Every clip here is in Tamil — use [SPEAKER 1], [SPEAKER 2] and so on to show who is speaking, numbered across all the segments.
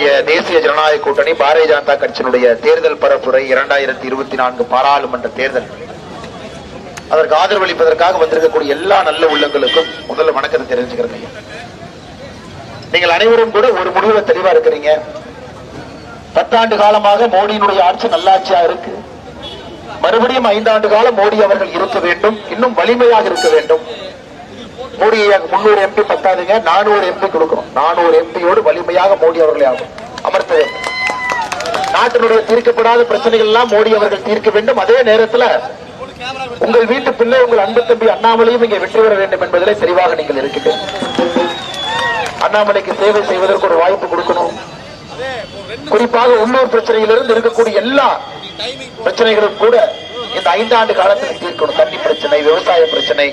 [SPEAKER 1] நம்முடைய தேசிய ஜனநாயக கூட்டணி பாரதிய ஜனதா கட்சியினுடைய தேர்தல் பரப்புரை 2024 பாராளுமன்ற தேர்தல், அதற்கு ஆதரவளிப்பதற்காக வந்திருக்கக்கூடிய எல்லா நல்ல உள்ளங்களுக்கும் முதல்ல வணக்கத்தை தெரிவிச்சுக்கிறேன். நீங்கள் அனைவரும் கூட ஒரு முடிவுல தெளிவா இருக்கிறீங்க. 10 ஆண்டு காலமாக மோடியினுடைய ஆட்சி நல்லாட்சியா இருக்கு. மறுபடியும் 5 ஆண்டு காலம் மோடி அவர்கள் இருக்க வேண்டும், இன்னும் வலிமையாக இருக்க வேண்டும். மோடி 300 MP பத்தாதுங்க, 400 MP கொடுக்கணும். 400 MPயோடு வலிமையாக மோடி அவர்களை அமர்த்த வேண்டும். நாட்டினுடைய தீர்க்கப்படாத பிரச்சனைகள் எல்லாம் மோடி அவர்கள் தீர்க்க வேண்டும். அதே நேரத்தில் உங்கள் வீட்டு பிள்ளை, உங்கள் அன்பு தம்பி அண்ணாமலையும் இங்கே வெற்றி பெற வேண்டும் என்பதிலே தெளிவாக நீங்கள் இருக்கிறீர்கள். அண்ணாமலைக்கு சேவை செய்வதற்கு ஒரு வாய்ப்பு கொடுக்கணும். குறிப்பாக உள்ளூர் பிரச்சனையிலிருந்து இருக்கக்கூடிய எல்லா பிரச்சனைகளும் கூட இந்த 5 ஆண்டு காலத்தில் தீர்க்கணும். தண்ணி பிரச்சனை, விவசாய பிரச்சனை,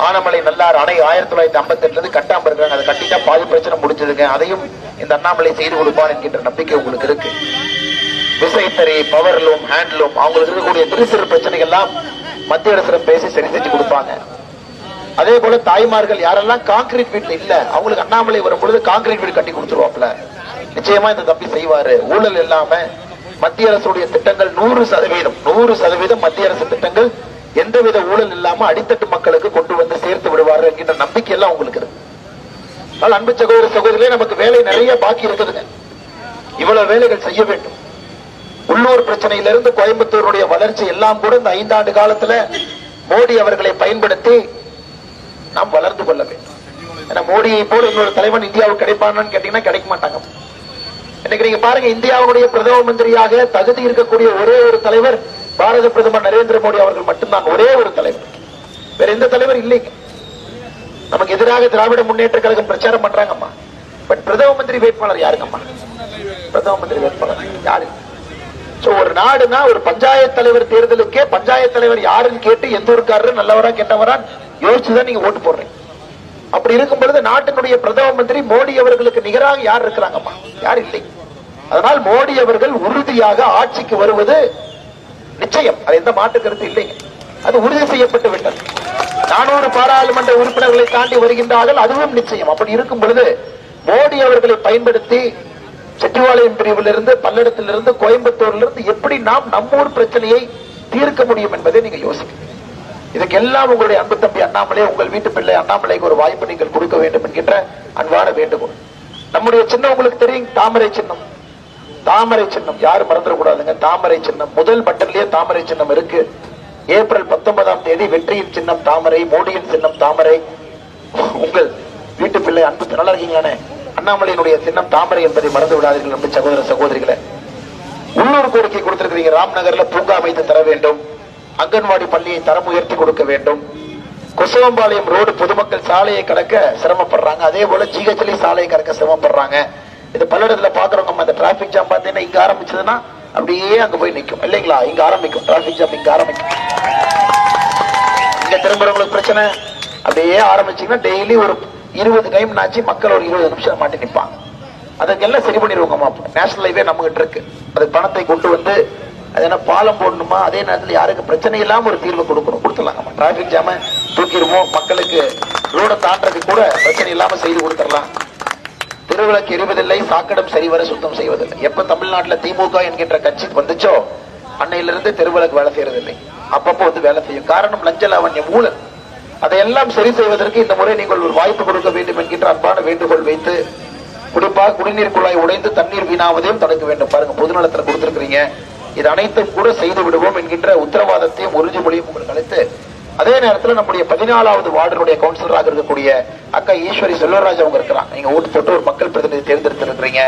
[SPEAKER 1] ஆனமலை நல்லார் அணை 1958 கட்டாம இருக்காங்க, அதை கட்டிட்டா பாதி பிரச்சனை முடிஞ்சதுங்க. அதையும் இந்த அண்ணாமலை செய்து கொடுப்பான் என்கின்ற நம்பிக்கை உங்களுக்கு இருக்கு. விசைத்தறி, பவர்லூம், ஹேண்ட்லூம், அவங்களுக்கு இருக்கக்கூடிய சிறு பிரச்சனைகள் எல்லாம் மத்திய அரசு பேசி சரி செஞ்சு கொடுப்பாங்க. அதே போல தாய்மார்கள் யாரெல்லாம் கான்கிரீட் வீட்டுல இல்ல, அவங்களுக்கு அண்ணாமலை வரும்பொழுது கான்கிரீட் வீடு கட்டி கொடுத்துருவாப்ல. நிச்சயமா இந்த தம்பி செய்வாரு. ஊழல் இல்லாம மத்திய அரசுடைய திட்டங்கள் 100% மத்திய அரசு திட்டங்கள் எந்தவித ஊழல் இல்லாம அடித்தட்டு மக்களுக்கு கொண்டு வந்து சேர்த்து விடுவாரு என்கின்ற நம்பிக்கை எல்லாம் உங்களுக்கு இருக்கு. அன்பு சகோதர சகோதரிகளே, நமக்கு வேலை நிறைய பாக்கி இருக்குதுங்க. இவ்வளவு வேலைகள் செய்ய வேண்டும். உள்ளூர் பிரச்சனையிலிருந்து கோயம்புத்தூருடைய வளர்ச்சி எல்லாம் கூட இந்த 5 ஆண்டு காலத்துல மோடி அவர்களை பயன்படுத்தி நாம் வளர்ந்து கொள்ள வேண்டும். ஏன்னா மோடியை போல இன்னொரு தலைவன் இந்தியாவுக்கு கிடைப்பான்னு கேட்டீங்கன்னா கிடைக்க மாட்டாங்க. இன்னைக்கு நீங்க பாருங்க, இந்தியாவுடைய பிரதம மந்திரியாக தகுதி இருக்கக்கூடிய ஒரே ஒரு தலைவர் பாரத பிரதமர் நரேந்திர மோடி அவர்கள் மட்டும்தான். ஒரே ஒரு தலைவர், வேற எந்த தலைவர் இல்லைங்க. நமக்கு எதிராக திராவிட முன்னேற்ற கழகம் பிரச்சாரம் பண்றாங்கம்மா, பட் பிரதம மந்திரி வேட்பாளர் யாருங்கம்மா? பிரதம மந்திரி வேட்பாளர் யாரு? ஒரு நாடுனா ஒரு பஞ்சாயத்து தலைவர் தேர்தலுக்கே பஞ்சாயத்து தலைவர் யாருன்னு கேட்டு எந்த ஊருக்காரரு நல்லவரா கெட்டவரா யோசிச்சுதான் நீங்க ஓட்டு போடுறீங்க. அப்படி இருக்கும் பொழுது நாட்டினுடைய பிரதம மந்திரி மோடி அவர்களுக்கு நிகராக யார் இருக்கிறாங்கம்மா? யார் இல்லை. அதனால் மோடி அவர்கள் உறுதியாக ஆட்சிக்கு வருவது நிச்சயம், அது எந்த மாற்று கருத்து இல்லைங்க. அது உறுதி செய்யப்பட்டு விட்டது. 400 பாராளுமன்ற உறுப்பினர்களை தாண்டி வருகின்றார்கள், அதுவும் நிச்சயம். அப்படி இருக்கும் பொழுது மோடி அவர்களை பயன்படுத்தி செட்டிவாளையம் பிரிவிலிருந்து, பல்லடத்திலிருந்து, கோயம்புத்தூரிலிருந்து எப்படி நாம் நம்மூர் பிரச்சனையை தீர்க்க முடியும் என்பதை நீங்க யோசிக்கணும். இதுக்கெல்லாம் உங்களுடைய அன்பு தம்பி அண்ணாமலை, உங்கள் வீட்டு பிள்ளை அண்ணாமலைக்கு ஒரு வாய்ப்பு நீங்கள் கொடுக்க வேண்டும் என்கின்ற அன்பான வேண்டுகோள். நம்முடைய சின்னம் உங்களுக்கு தெரியும், தாமரை சின்னம். தாமரை சின்னம் யாரும் மறந்துடக்கூடாதுங்க. தாமரை சின்னம் முதல் பட்டன்லயே தாமரை சின்னம் இருக்கு. ஏப்ரல் 19ஆம் தேதி வெற்றியின் சின்னம் தாமரை, மோடியின் சின்னம் தாமரை. உங்கள் வீட்டு பிள்ளை அன்பு நல்லா இருக்கீங்களானே, அண்ணாமலையினுடைய சின்னம் தாமரை என்பதை மறந்து விடாதீர்கள். நம்ம சகோதர சகோதரிகளை, உள்ளூர் கோரிக்கை கொடுத்திருக்கிறீங்க. ராம்நகர்ல பூங்கா அமைத்து தர வேண்டும், அங்கன்வாடி பள்ளியை தரம் உயர்த்தி கொடுக்க வேண்டும். கொசவம்பாளையம் ரோடு பொதுமக்கள் சாலையை கடக்க சிரமப்படுறாங்க, அதே போல ஜிஹெச்லி சாலையை கடக்க சிரமப்படுறாங்க. இது பல்லடத்துல பாக்குறவங்க, அந்த டிராபிக் ஜாம் பார்த்தீங்கன்னா இங்க ஆரம்பிச்சதுன்னா அப்படியே அங்க போய் நிற்கும் இல்லைங்களா? இங்க ஆரம்பிக்கும் டிராபிக் ஜாம், இங்க ஆரம்பிக்கும். இங்க திரும்புறவங்களுக்கு பிரச்சனை அப்படியே ஆரம்பிச்சீங்கன்னா டெய்லி ஒரு 20 டைம் ஆச்சு மக்கள் ஒரு 20 நிமிஷம் மாட்டி நிற்பாங்க. அதுக்கெல்லாம் சரி பண்ணிடுவோங்கம்மா. நேஷனல் ஹைவே நம்ம கிட்ட இருக்கு, அதுக்கு பணத்தை கொண்டு வந்து அது என்ன பாலம் போடணுமா, அதே நேரத்தில் யாருக்கு பிரச்சனை இல்லாம ஒரு தீர்வு கொடுத்துடலாங்கம்மா. டிராபிக் ஜாம தூக்கிடுவோம், மக்களுக்கு ரோட தாண்டதுக்கு கூட பிரச்சனை இல்லாம செய்து கொடுத்துடலாம். திருவிளக்கு எரிவதில்லை, சாக்கடம் சரிவர சுத்தம் செய்வதில்லை. எப்ப தமிழ்நாட்டில் திமுக என்கின்ற கட்சி வந்துச்சோ அன்னையிலிருந்து திருவிளக்கு வேலை செய்யறதில்லை. அப்பப்போ வந்து வேலை செய்யும். காரணம் லஞ்ச லாவண்யம், ஊழல். அதையெல்லாம் சரி செய்வதற்கு இந்த முறை நீங்கள் ஒரு வாய்ப்பு கொடுக்க வேண்டும் என்கின்ற அன்பான வேண்டுகோள் வைத்து, குறிப்பாக குடிநீர் குழாய் உடைந்து தண்ணீர் வீணாவதையும் தடுக்க வேண்டும். பாருங்க, பொதுநலத்தில் கொடுத்திருக்கிறீங்க. இது அனைத்தும் கூட செய்து விடுவோம் என்கின்ற உத்தரவாதத்தையும் உறுதிமொழியும் உங்களுக்கு அளித்து, அதே நேரத்தில் நம்முடைய 14வது வார்டுடைய கவுன்சிலராக இருக்கக்கூடிய அக்கா ஈஸ்வரி செல்வராஜ் அவங்க இருக்கிறாங்க. நீங்க ஓட்டு போட்டு ஒரு மக்கள் பிரதிநிதி தேர்ந்தெடுத்திருக்கிறீங்க.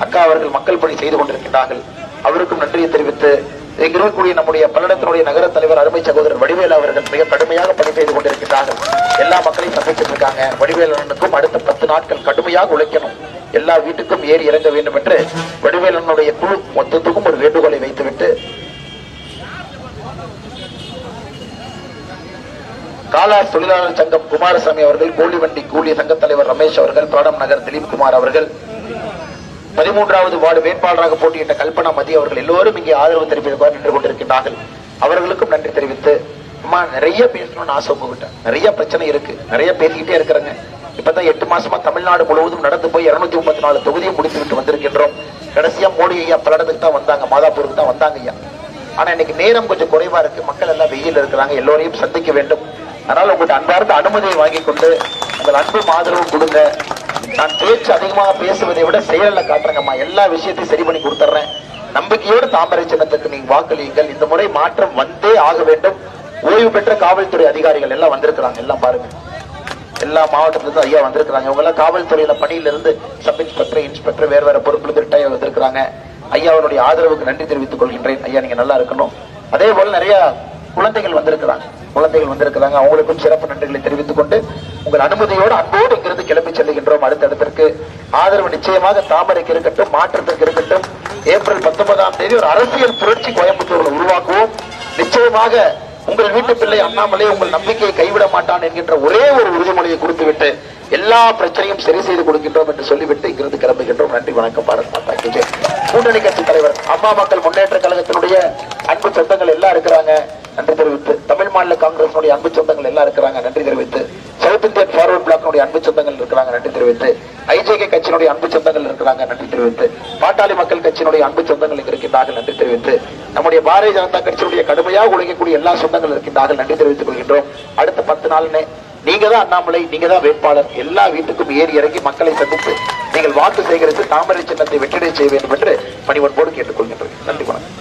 [SPEAKER 1] அக்கா அவர்கள் மக்கள் பணி செய்து கொண்டிருக்கிறார்கள். அவருக்கும் நன்றியை தெரிவித்து, இங்க இருக்கக்கூடிய நம்முடைய பல்லடத்தினுடைய நகர தலைவர் அருமை சகோதரர் வடிவேலு அவர்கள் மிக கடுமையாக பணி செய்து கொண்டிருக்கிறார்கள். எல்லா மக்களையும் சந்திச்சிட்டு இருக்காங்க. வடிவேலனுக்கும் அடுத்த 10 நாட்கள் கடுமையாக உழைக்கணும், எல்லா வீட்டுக்கும் ஏறி இறங்க வேண்டும் என்று வடிவேலனுடைய குழு மொத்தத்துக்கும் ஒரு வேண்டுகோளை வைத்துவிட்டு, காலாஸ் தொழிலாளர் சங்கம் குமாரசாமி அவர்கள், கோழிவண்டி கூலி சங்க தலைவர் ரமேஷ் அவர்கள், பிராடம் நகர் திலீப் குமார் அவர்கள், 13வது வார்டு வேட்பாளராக போட்டியிட்ட கல்பனா மதி அவர்கள் எல்லோரும் இங்கே ஆதரவு தெரிவிப்பதற்காக நின்று கொண்டிருக்கிறார்கள். அவர்களுக்கும் நன்றி தெரிவித்து, அம்மா நிறைய பேசணும்னு ஆசை உங்ககிட்ட. நிறைய பிரச்சனை இருக்கு, நிறைய பேசிக்கிட்டே இருக்கிறேங்க. இப்ப இப்பதான் 8 மாசமா தமிழ்நாடு முழுவதும் நடந்து போய் 234 தொகுதியும் முடித்துவிட்டு வந்திருக்கின்றோம். கடைசியா மோடி ஐயா பல்லடத்துக்கு தான் வந்தாங்க, மாதாப்பூருக்கு தான் வந்தாங்க ஐயா. ஆனா இன்னைக்கு நேரம் கொஞ்சம் குறைவா இருக்கு, மக்கள் எல்லாம் வெயில் இருக்கிறாங்க, எல்லோரையும் சந்திக்க வேண்டும். அதனால உங்கள்கிட்ட அன்பார்ந்த அனுமதியை வாங்கி கொண்டு உங்கள் அன்பும் ஆதரவும் கொடுங்க. நான் பேச்சு அதிகமாக பேசுவதை விட செயலில் காட்டுறேங்கம்மா, எல்லா விஷயத்தையும் சரி பண்ணி கொடுத்துட்றேன். நம்பிக்கையோடு தாமரை சின்னத்துக்கு நீங்க வாக்களியுங்கள். இந்த முறை மாற்றம் வந்தே ஆக வேண்டும். ஓய்வு பெற்ற காவல்துறை அதிகாரிகள் எல்லாம் வந்திருக்கிறாங்க, எல்லாம் பாருங்க, எல்லா மாவட்டத்திலிருந்து ஐயா வந்திருக்கிறாங்க. இவங்க எல்லாம் காவல்துறையில பணியிலிருந்து சப் இன்ஸ்பெக்டர், இன்ஸ்பெக்டர் வேற வேற பொறுப்புல ரிட்டையர் வந்திருக்கிறாங்க. ஐயா அவருடைய ஆதரவுக்கு நன்றி தெரிவித்துக் கொள்கின்றேன். ஐயா நீங்க நல்லா இருக்கணும். அதே போல நிறைய குழந்தைகள் வந்திருக்கிறாங்க, அவங்களுக்கும் சிறப்பு நன்றிகளை தெரிவித்துக் கொண்டு உங்கள் அனுமதியோடு அன்போடு இங்கிருந்து கிளம்பி செல்லுகின்றோம். அடுத்தடுத்திற்கு ஆதரவு நிச்சயமாக தாமரைக்கு இருக்கட்டும், மாற்றத்திற்கு இருக்கட்டும். ஏப்ரல் 19ஆம் தேதி ஒரு அரசியல் புரட்சி கோயம்புத்தூர்ல உருவாக்குவோம். நிச்சயமாக உங்கள் வீட்டு பிள்ளை அண்ணாமலை உங்கள் நம்பிக்கையை கைவிட மாட்டான் என்கின்ற ஒரே ஒரு உறுதிமொழியை கொடுத்துவிட்டு எல்லா பிரச்சனையும் சரி செய்து கொடுக்கின்றோம் என்று சொல்லிவிட்டு இங்கிருந்து கிளம்புகின்றோம். நன்றி, வணக்கம். பாரத் மாதா கி ஜெய். கூட்டணி கட்சி தலைவர் அம்மா மக்கள் முன்னேற்ற கழகத்தினுடைய அன்பு சொந்தங்கள் எல்லாம் இருக்கிறாங்க, நன்றி தெரிவித்து. தமிழ் மாநில காங்கிரஸ் அன்பு சொந்தங்கள் எல்லாம் இருக்கிறாங்க, நன்றி தெரிவித்து. சவுத் இந்தியன் ஃபார்வர்ட் பிளாக் அன்பு சொந்தங்கள் இருக்கிறாங்க, நன்றி தெரிவித்து. ஐஜேகே கட்சியினுடைய அன்பு சொந்தங்கள் இருக்கிறாங்க, நன்றி தெரிவித்து. பாட்டாளி மக்கள் கட்சியினுடைய அன்பு சொந்தங்கள் இருக்கின்றார்கள், நன்றி தெரிவித்து. நம்முடைய பாரதிய ஜனதா கட்சியுடைய கடுமையாக உழைக்கக்கூடிய எல்லா சொந்தங்கள் இருக்கின்றார்கள், நன்றி தெரிவித்துக் கொள்கின்றோம். அடுத்த 10 நாள்னே நீங்க தான் அண்ணாமலை, நீங்க தான் வேட்பாளர். எல்லா வீட்டுக்கும் ஏறி இறங்கி மக்களை சந்தித்து நீங்கள் வாக்கு சேகரித்து தாமரை சின்னத்தை வெற்றிடை செய்ய வேண்டும் என்று பணிவன்போடு கேட்டுக்கொள்கின்றேன். நன்றி, வணக்கம்.